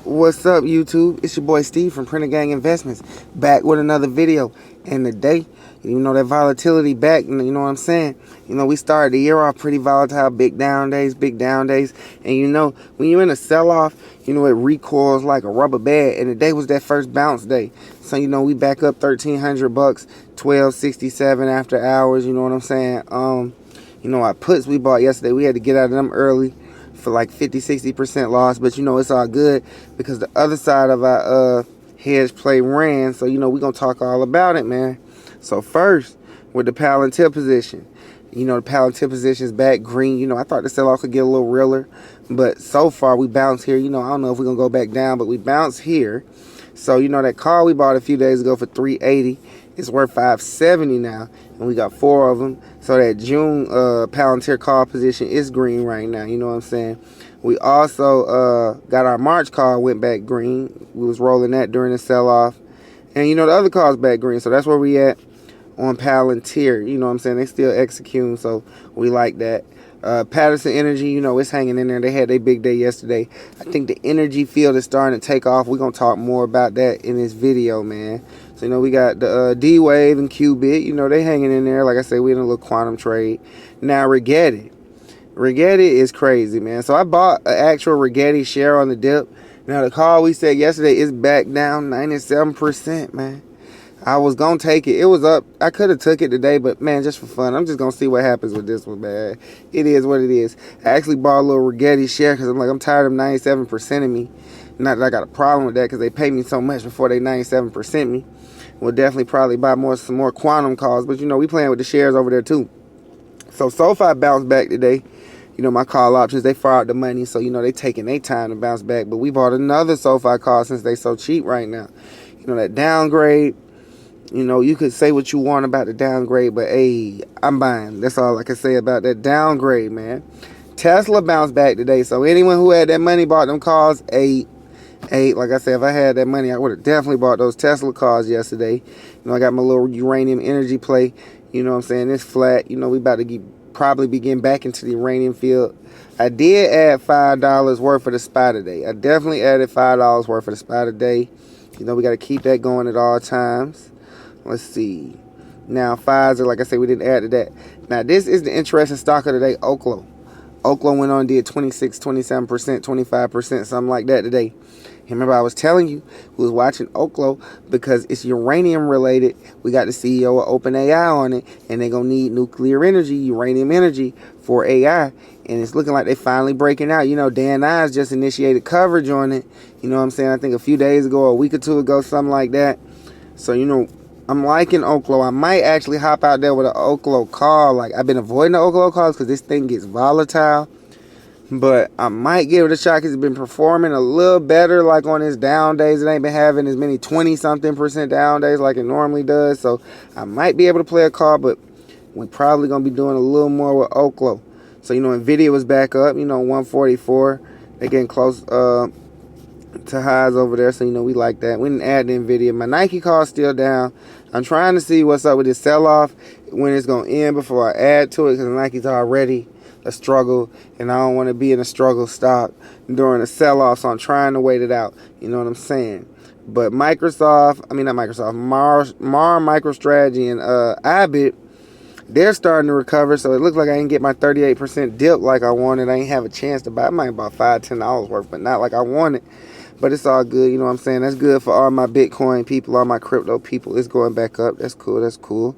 What's up, YouTube? It's your boy Steve from Printer Gang Investments, back with another video. And today, you know, that volatility back, you know what I'm saying? You know, we started the year off pretty volatile, big down days. And you know, when you're in a sell-off, you know, it recoils like a rubber band. And today was that first bounce day. So, you know, we back up $1,300, 1267 after hours, you know what I'm saying? You know, our puts we bought yesterday, we had to get out of them early for like 50-60% loss, but you know it's all good because the other side of our hedge play ran. So you know we're gonna talk all about it, man. So first, with the Palantir position, you know the Palantir position is back green. You know I thought the sell-off could get a little realer, but so far we bounced here. You know I don't know if we're gonna go back down, but we bounced here. So you know that call we bought a few days ago for 380, it's worth 570 now, and we got 4 of them. So that June Palantir call position is green right now. You know what I'm saying? We also got our March call went back green. We was rolling that during the sell-off, and you know the other calls back green. So that's where we at on Palantir. You know what I'm saying? They still executing, so we like that. Patterson Energy, you know, it's hanging in there. They had their big day yesterday. I think the energy field is starting to take off. We're going to talk more about that in this video, man. So, you know, we got the D-Wave and Qubit. You know, they hanging in there. Like I said, we in a little quantum trade. Now, Rigetti. Rigetti is crazy, man. So, I bought an actual Rigetti share on the dip. Now, the call we said yesterday is back down 97%, man. I was going to take it. It was up. I could have took it today, but, man, just for fun. I'm just going to see what happens with this one, man. It is what it is. I actually bought a little Rigetti share because I'm tired of 97% of me. Not that I got a problem with that because they pay me so much before they 97% me. We'll definitely probably buy some more quantum calls. But, you know, we playing with the shares over there, too. So SoFi bounced back today. You know, my call options, they far out the money. So, you know, they taking their time to bounce back. But we bought another SoFi call since they so cheap right now. You know, that downgrade. You know, you could say what you want about the downgrade, but hey, I'm buying. That's all I can say about that downgrade, man. Tesla bounced back today, so anyone who had that money bought them calls, eight. Like I said, if I had that money, I would have definitely bought those Tesla calls yesterday. You know, I got my little uranium energy play. You know what I'm saying? It's flat. You know, we about to probably begin back into the uranium field. I did add $5 worth for the SPY today. I definitely added $5 worth for the SPY today. You know, we got to keep that going at all times. Let's see. Now, Pfizer, like I said, we didn't add to that. Now, this is the interesting stock of the day, OKLO. OKLO went on and did 26, 27%, 25%, something like that today. And remember, I was telling you, who was watching OKLO because it's uranium related. We got the CEO of OpenAI on it, and they're going to need nuclear energy, uranium energy for AI. And it's looking like they finally breaking out. You know, Dan Ives just initiated coverage on it. You know what I'm saying? I think a few days ago, a week or two ago, something like that. So, you know, I'm liking OKLO. I might actually hop out there with an OKLO call. Like, I've been avoiding the OKLO calls because this thing gets volatile. But I might give it a shot because it's been performing a little better. Like on its down days, it ain't been having as many 20-something% down days like it normally does. So I might be able to play a call, but we're probably going to be doing a little more with OKLO. So, you know, NVDA was back up, you know, 144. They're getting close to highs over there, so you know we like that. We didn't add the NVIDIA. My Nike call still down. I'm trying to see what's up with this sell-off, when it's going to end before I add to it, because Nike's already a struggle, and I don't want to be in a struggle stock during a sell-off, so I'm trying to wait it out. You know what I'm saying? But Mar MicroStrategy and IBIT, they're starting to recover, so it looks like I ain't get my 38% dip like I wanted. I ain't have a chance to buy. I might have bought $5-10 worth, but not like I wanted. But it's all good, you know what I'm saying? That's good for all my Bitcoin people, all my crypto people. It's going back up. That's cool. That's cool. You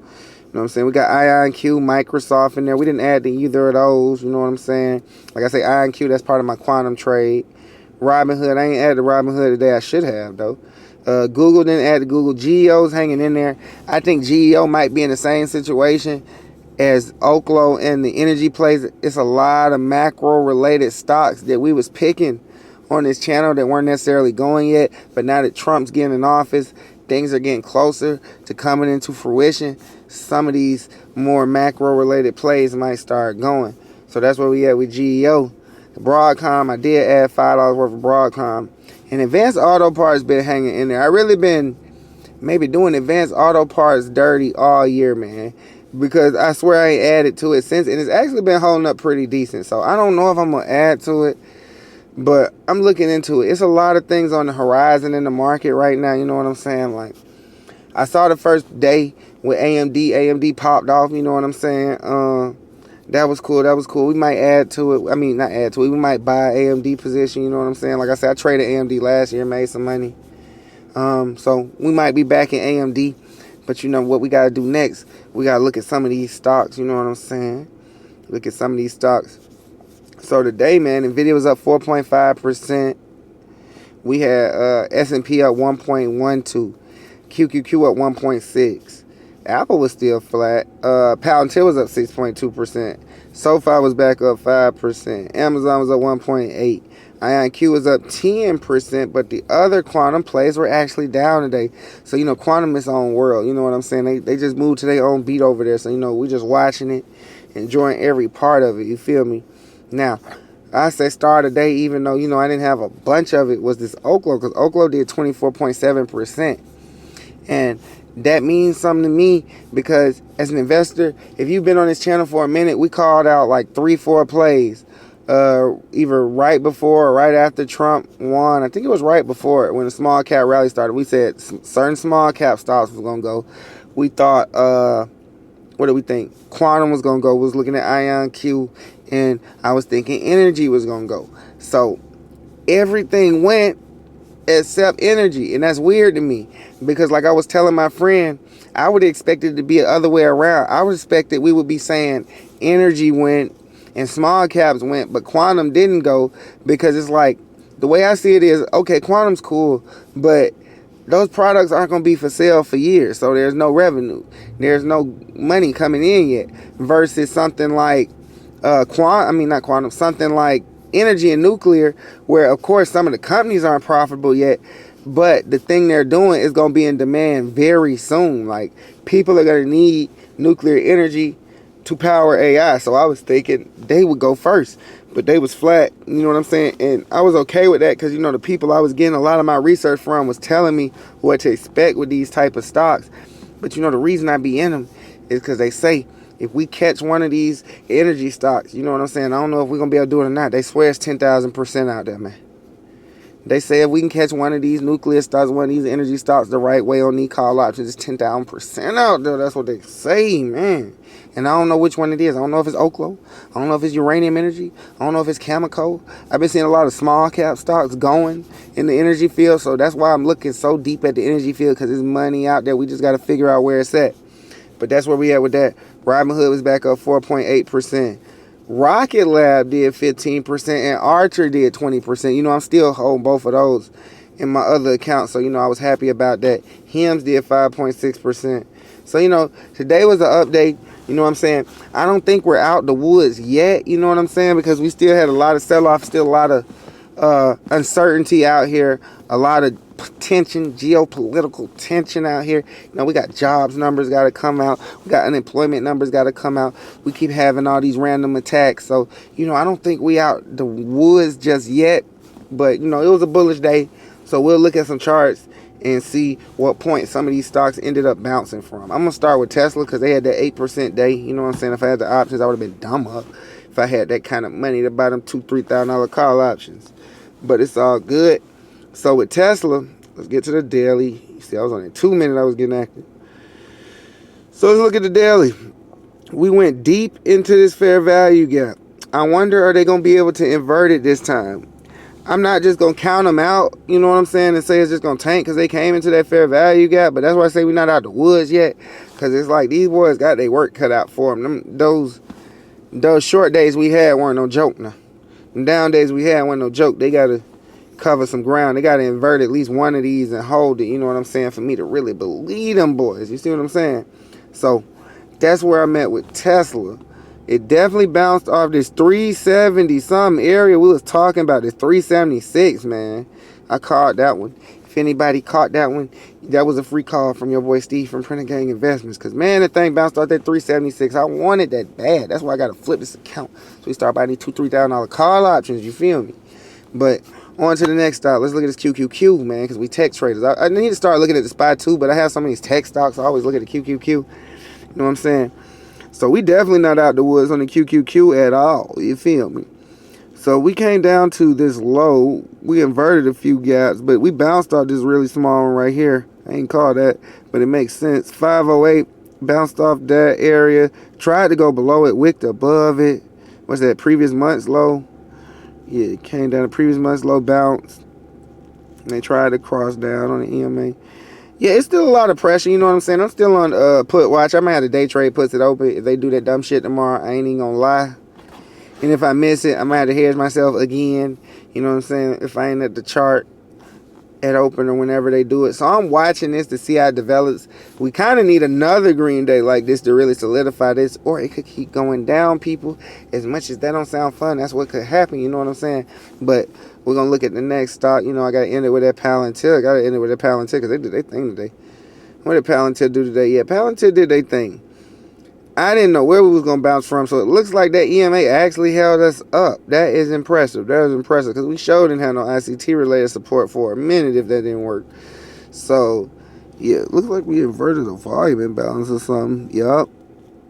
know what I'm saying? We got IonQ, Microsoft in there. We didn't add to either of those. You know what I'm saying? Like I say, IonQ, that's part of my quantum trade. Robinhood, I ain't added to Robinhood today. I should have, though. Google didn't add to Google. GEO's hanging in there. I think GEO might be in the same situation as OKLO and the energy plays. It's a lot of macro-related stocks that we was picking on this channel that weren't necessarily going yet, but now that Trump's getting in office, things are getting closer to coming into fruition. Some of these more macro-related plays might start going. So that's where we at with GEO. Broadcom, I did add $5 worth of Broadcom. And Advanced Auto Parts been hanging in there. I really been maybe doing Advanced Auto Parts dirty all year, man, because I swear I ain't added to it since, and it's actually been holding up pretty decent. So I don't know if I'm going to add to it. But I'm looking into it. It's a lot of things on the horizon in the market right now. You know what I'm saying? Like, I saw the first day with AMD. AMD popped off. You know what I'm saying? That was cool. That was cool. We might add to it. I mean, not add to it. We might buy AMD position. You know what I'm saying? Like I said, I traded AMD last year, made some money. So we might be back in AMD. But you know what we got to do next? We got to look at some of these stocks. You know what I'm saying? Look at some of these stocks. So today, man, NVDA was up 4.5%. We had S&P up 1.12. QQQ up 1.6. Apple was still flat. Palantir was up 6.2%. SoFi was back up 5%. Amazon was up 1.8%. IonQ was up 10%, but the other quantum plays were actually down today. So, you know, quantum is own world. You know what I'm saying? They just moved to their own beat over there. So, you know, we just watching it, enjoying every part of it. You feel me? Now, I say start of the day, even though, you know, I didn't have a bunch of it, was this OKLO, because OKLO did 24.7%. And that means something to me because as an investor, if you've been on this channel for a minute, we called out like 3-4 plays. Either right before or right after Trump won. I think it was right before it, when the small cap rally started. We said certain small cap stocks was going to go. We thought, what did we think? Quantum was going to go. We was looking at IonQ, and I was thinking energy was going to go. So everything went except energy, and that's weird to me because, like I was telling my friend, I would expect it to be the other way around. I would expect that we would be saying energy went and small caps went, but quantum didn't go, because it's like, the way I see it is, okay, quantum's cool, but those products aren't going to be for sale for years, so there's no revenue, there's no money coming in yet, versus something like something like energy and nuclear, where of course some of the companies aren't profitable yet, but the thing they're doing is going to be in demand very soon. Like, people are going to need nuclear energy to power AI. So I was thinking they would go first, but they was flat. You know what I'm saying? And I was okay with that because, you know, the people I was getting a lot of my research from was telling me what to expect with these type of stocks. But, you know, the reason I be in them is because they say if we catch one of these energy stocks, you know what I'm saying? I don't know if we're going to be able to do it or not. They swear it's 10,000% out there, man. They say if we can catch one of these nuclear stocks, one of these energy stocks the right way on these call options, it's 10,000% out there. That's what they say, man. And I don't know which one it is. I don't know if it's OKLO. I don't know if it's uranium energy. I don't know if it's Cameco. I've been seeing a lot of small cap stocks going in the energy field. So that's why I'm looking so deep at the energy field, because there's money out there. We just got to figure out where it's at. But that's where we at with that. Robinhood was back up 4.8%. Rocket Lab did 15%, and Archer did 20%. You know, I'm still holding both of those in my other account, so, you know, I was happy about that. HIMS did 5.6%. So, you know, today was an update. You know what I'm saying? I don't think we're out the woods yet, you know what I'm saying? Because we still had a lot of sell-off, still a lot of uncertainty out here, a lot of tension, geopolitical tension out here. You know, we got jobs numbers got to come out. We got unemployment numbers got to come out. We keep having all these random attacks. So, you know, I don't think we out the woods just yet. But, you know, it was a bullish day. So we'll look at some charts and see what point some of these stocks ended up bouncing from. I'm going to start with Tesla because they had that 8% day. You know what I'm saying? If I had the options, I would have been dumb up if I had that kind of money to buy them $2,000-$3,000 call options. But it's all good. So with Tesla, let's get to the daily. You see, I was on in 2 minutes, I was getting active. So let's look at the daily. We went deep into this fair value gap. I wonder, are they going to be able to invert it this time? I'm not just going to count them out, you know what I'm saying, and say it's just going to tank because they came into that fair value gap. But that's why I say we're not out the woods yet, because it's like these boys got their work cut out for them. Those short days we had weren't no joke now. Them down days we had weren't no joke. They got to cover some ground. They got to invert at least one of these and hold it, you know what I'm saying, for me to really believe them boys. You see what I'm saying? So that's where I'm at with Tesla. It definitely bounced off this 370 something area we was talking about, this 376, man. I caught that one. If anybody caught that one, that was a free call from your boy Steve from Printing Gang Investments. Because, man, that thing bounced off that 376. I wanted that bad. That's why I got to flip this account. So we start buying these $2,000-$3,000 call options, you feel me? But on to the next stock. Let's look at this QQQ, man, because we tech traders. I need to start looking at the SPY too, but I have some of these tech stocks. I always look at the QQQ. You know what I'm saying? So we definitely not out the woods on the QQQ at all. You feel me? So we came down to this low. We inverted a few gaps, but we bounced off this really small one right here. I ain't call that, but it makes sense. 508, bounced off that area. Tried to go below it, wicked above it. What's that, previous month's low? Yeah, it came down to previous month's low, bounced. And they tried to cross down on the EMA. Yeah, it's still a lot of pressure, you know what I'm saying? I'm still on put watch. I might have to day trade puts it open. If they do that dumb shit tomorrow, I ain't even gonna lie. And if I miss it, I might have to hedge myself again. You know what I'm saying? If I ain't at the chart at open or whenever they do it. So I'm watching this to see how it develops. We kind of need another green day like this to really solidify this. Or it could keep going down, people. As much as that don't sound fun, that's what could happen. You know what I'm saying? But we're going to look at the next stock. You know, I got to end it with that Palantir. I got to end it with that Palantir because they did their thing today. What did Palantir do today? Yeah, Palantir did their thing. I didn't know where we was going to bounce from, so it looks like that EMA actually held us up. That is impressive. That was impressive because we sure didn't have no ICT-related support for a minute if that didn't work. So, yeah, it looks like we inverted a volume imbalance or something. Yup.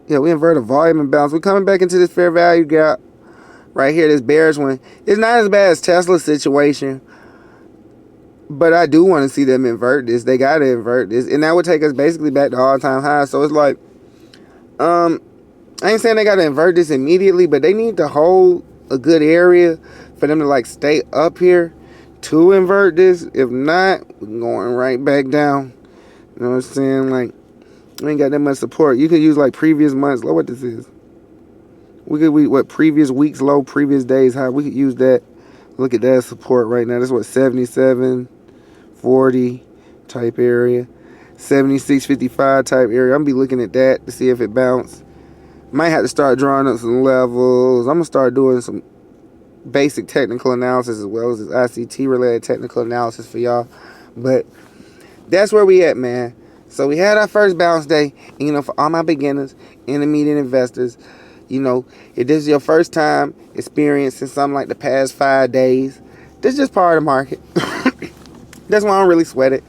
Yeah, we inverted a volume imbalance. We're coming back into this fair value gap right here, this bearish one. It's not as bad as Tesla's situation, but I do want to see them invert this. They got to invert this, and that would take us basically back to all-time highs. So it's like, I ain't saying they got to invert this immediately, but they need to hold a good area for them to like stay up here to invert this. If not, we're going right back down. You know what I'm saying? Like, we ain't got that much support. You could use like previous months low. What this is? What previous weeks low, previous days high. We could use that. Look at that support right now. That's what 77, 40 type area. 76.55 type area. I'm gonna be looking at that to see if it bounced. Might have to start drawing up some levels. I'm gonna start doing some basic technical analysis as well as this ICT related technical analysis for y'all. But that's where we at, man. So we had our first bounce day. And, you know, for all my beginners, intermediate investors, you know, if this is your first time experiencing something like the past 5 days, this is just part of the market. That's why I don't really sweat it.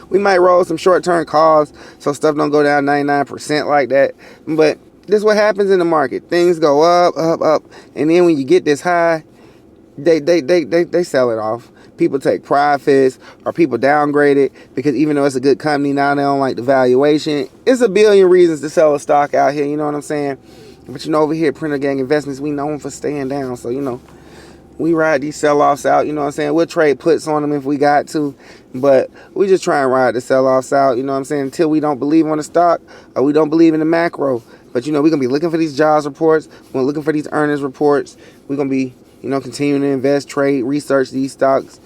We might roll some short-term calls so stuff don't go down 99% like that. But this is what happens in the market. Things go up, up, up. And then when you get this high, they sell it off. People take profits or people downgrade it because even though it's a good company, now they don't like the valuation. It's a billion reasons to sell a stock out here, you know what I'm saying? But you know, over here at Printer Gang Investments, we known for staying down. So, you know, we ride these sell-offs out, you know what I'm saying? We'll trade puts on them if we got to. But we just try and ride the sell-offs out, you know what I'm saying? Until we don't believe on the stock or we don't believe in the macro. But, you know, we're going to be looking for these jobs reports. We're looking for these earnings reports. We're going to be, you know, continuing to invest, trade, research these stocks.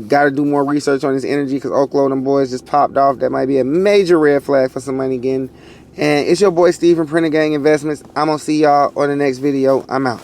Got to do more research on this energy because OKLO, them boys just popped off. That might be a major red flag for some money again. And it's your boy Steve from Printer Gang Investments. I'm going to see y'all on the next video. I'm out.